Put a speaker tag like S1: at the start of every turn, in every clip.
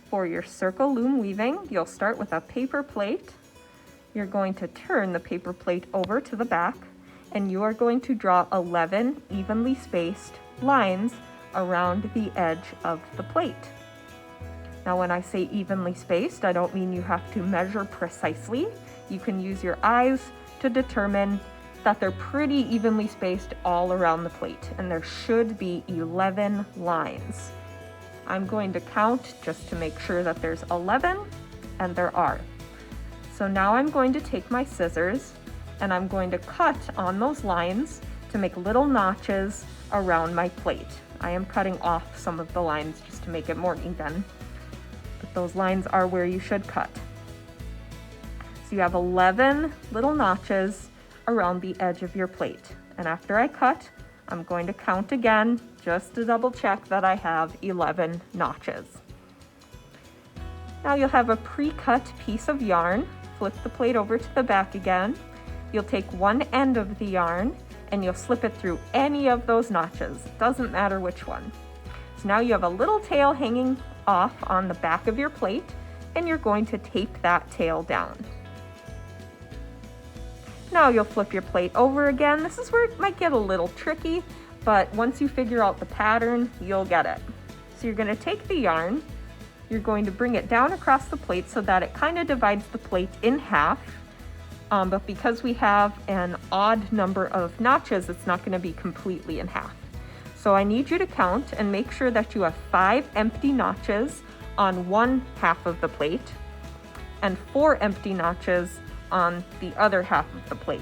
S1: For your circle loom weaving, you'll start with a paper plate. You're going to turn the paper plate over to the back, and you are going to draw 11 evenly spaced lines around the edge of the plate. Now, when I say evenly spaced, I don't mean you have to measure precisely. You can use your eyes to determine that they're pretty evenly spaced all around the plate, and there should be 11 lines. I'm going to count just to make sure that there's 11, and there are. So now I'm going to take my scissors and I'm going to cut on those lines to make little notches around my plate. I am cutting off some of the lines just to make it more even, but those lines are where you should cut. So you have 11 little notches around the edge of your plate. And after I cut, I'm going to count again just to double check that I have 11 notches. Now you'll have a pre-cut piece of yarn. Flip the plate over to the back again. You'll take one end of the yarn and you'll slip it through any of those notches. Doesn't matter which one. So now you have a little tail hanging off on the back of your plate, and you're going to tape that tail down. Now you'll flip your plate over again. This is where it might get a little tricky, but once you figure out the pattern, you'll get it. So you're going to take the yarn, you're going to bring it down across the plate so that it kind of divides the plate in half. But because we have an odd number of notches, it's not going to be completely in half. So I need you to count and make sure that you have 5 empty notches on one half of the plate and 4 empty notches on the other half of the plate.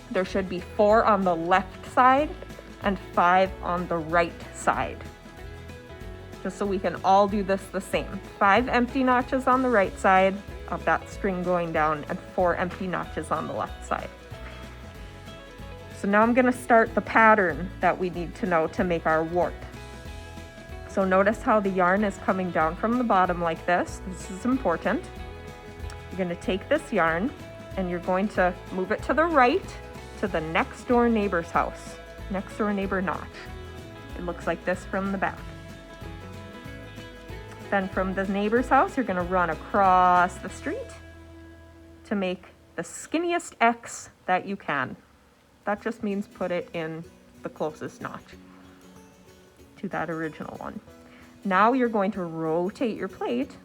S1: There should be 4 on the left side and 5 on the right side. Just so we can all do this the same. 5 empty notches on the right side of that string going down and 4 empty notches on the left side. So now I'm going to start the pattern that we need to know to make our warp. So notice how the yarn is coming down from the bottom like this. This is important. You're going to take this yarn and you're going to move it to the right to the next door neighbor's house. Next door neighbor notch. It looks like this from the back. Then from the neighbor's house, you're going to run across the street to make the skinniest X that you can. That just means put it in the closest notch to that original one. Now you're going to rotate your plate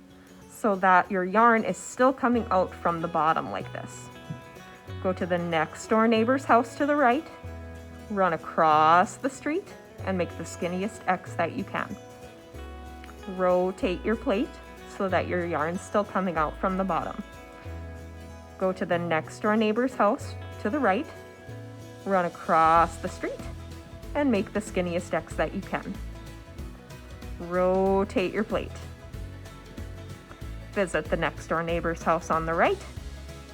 S1: so that your yarn is still coming out from the bottom like this. Go to the next door neighbor's house to the right, run across the street, and make the skinniest X that you can. Rotate your plate so that your yarn's still coming out from the bottom. Go to the next door neighbor's house to the right, run across the street, and make the skinniest X that you can. Rotate your plate. Visit the next door neighbor's house on the right,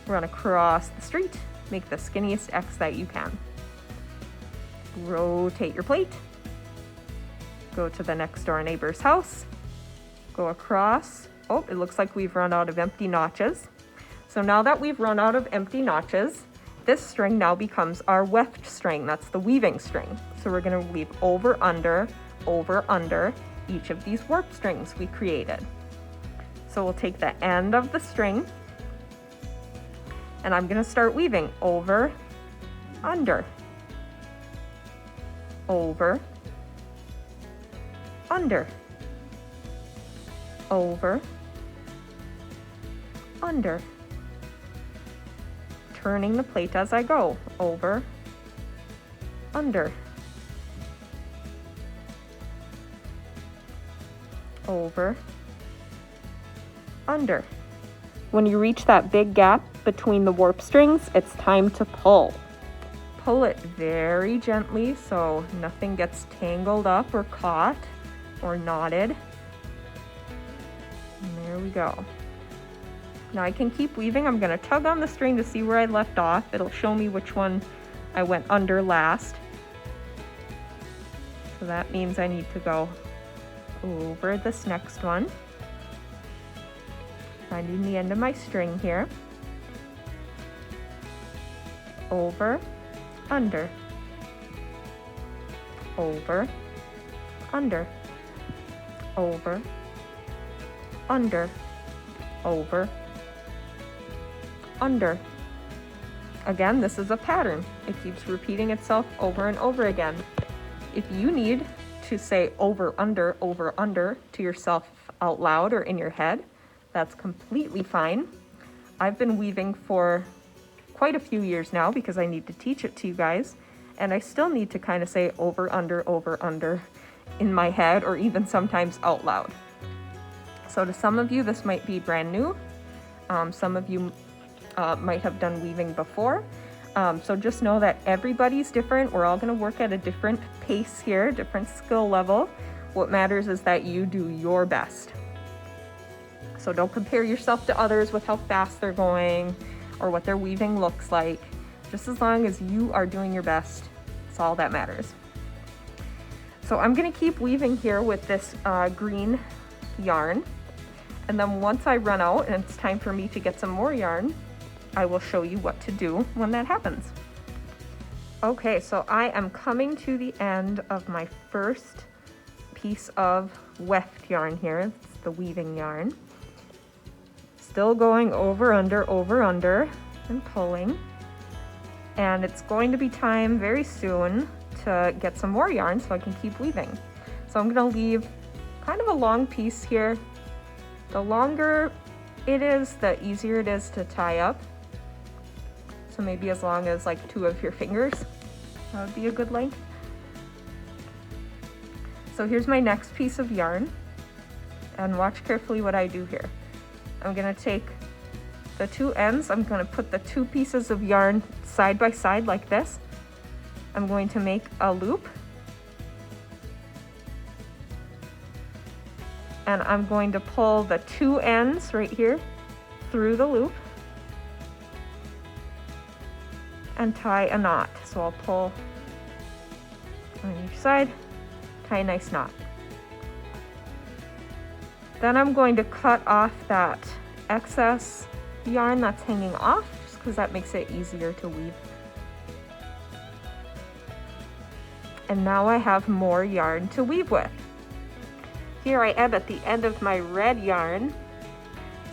S1: run across the street, make the skinniest X that you can. Rotate your plate. Go to the next door neighbor's house, go across. Oh, it looks like we've run out of empty notches. So now that we've run out of empty notches, this string now becomes our weft string. That's the weaving string. So we're going to weave over, under each of these warp strings we created. So we'll take the end of the string and I'm going to start weaving over, under, over, under, over, under, turning the plate as I go, over, under, over, under. When you reach that big gap between the warp strings, it's time to pull. Pull it very gently so nothing gets tangled up or caught or knotted. And there we go. Now I can keep weaving. I'm going to tug on the string to see where I left off. It'll show me which one I went under last. So that means I need to go over this next one. Finding the end of my string here. Over, under, over, under, over, under, over, under. Again, this is a pattern. It keeps repeating itself over and over again. If you need to say over, under to yourself out loud or in your head, that's completely fine. I've been weaving for quite a few years now because I need to teach it to you guys, and I still need to kind of say over, under in my head or even sometimes out loud. So to some of you, this might be brand new. Some of you might have done weaving before. So just know that everybody's different. We're all going to work at a different pace here, different skill level. What matters is that you do your best. So don't compare yourself to others with how fast they're going or what their weaving looks like. Just as long as you are doing your best, it's all that matters. So I'm going to keep weaving here with this green yarn. And then once I run out and it's time for me to get some more yarn, I will show you what to do when that happens. Okay, so I am coming to the end of my first piece of weft yarn here. It's the weaving yarn. Still going over, under, and pulling. And it's going to be time very soon to get some more yarn so I can keep weaving. So I'm gonna leave kind of a long piece here. The longer it is, the easier it is to tie up. So maybe as long as like 2 of your fingers, that would be a good length. So here's my next piece of yarn, and watch carefully what I do here. I'm gonna take the 2 ends, I'm gonna put the 2 pieces of yarn side by side like this. I'm going to make a loop, and I'm going to pull the 2 ends right here through the loop and tie a knot. So I'll pull on each side, tie a nice knot. Then I'm going to cut off that excess yarn that's hanging off, just because that makes it easier to weave. And now I have more yarn to weave with. Here I am at the end of my red yarn.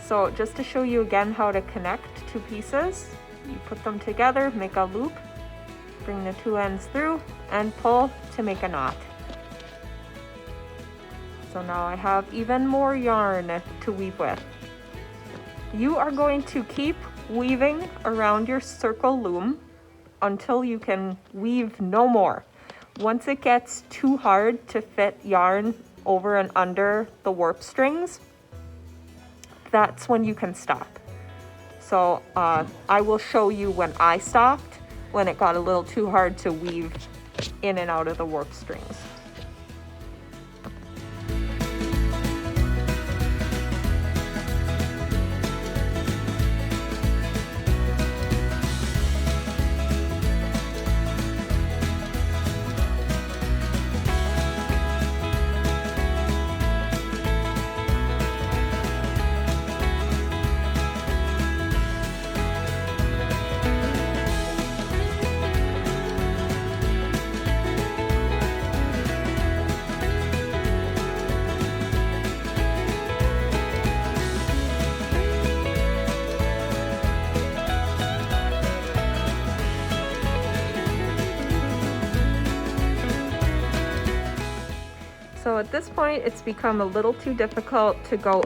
S1: So just to show you again how to connect 2 pieces, you put them together, make a loop, bring the 2 ends through, and pull to make a knot. So now I have even more yarn to weave with. You are going to keep weaving around your circle loom until you can weave no more. Once it gets too hard to fit yarn over and under the warp strings, that's when you can stop. So I will show you when I stopped, when it got a little too hard to weave in and out of the warp strings. So at this point, it's become a little too difficult to go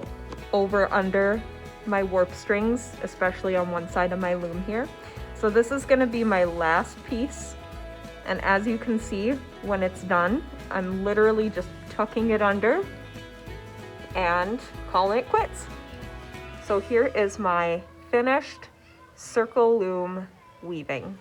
S1: over under my warp strings, especially on one side of my loom here. So this is going to be my last piece. And as you can see, when it's done, I'm literally just tucking it under and calling it quits. So here is my finished circle loom weaving.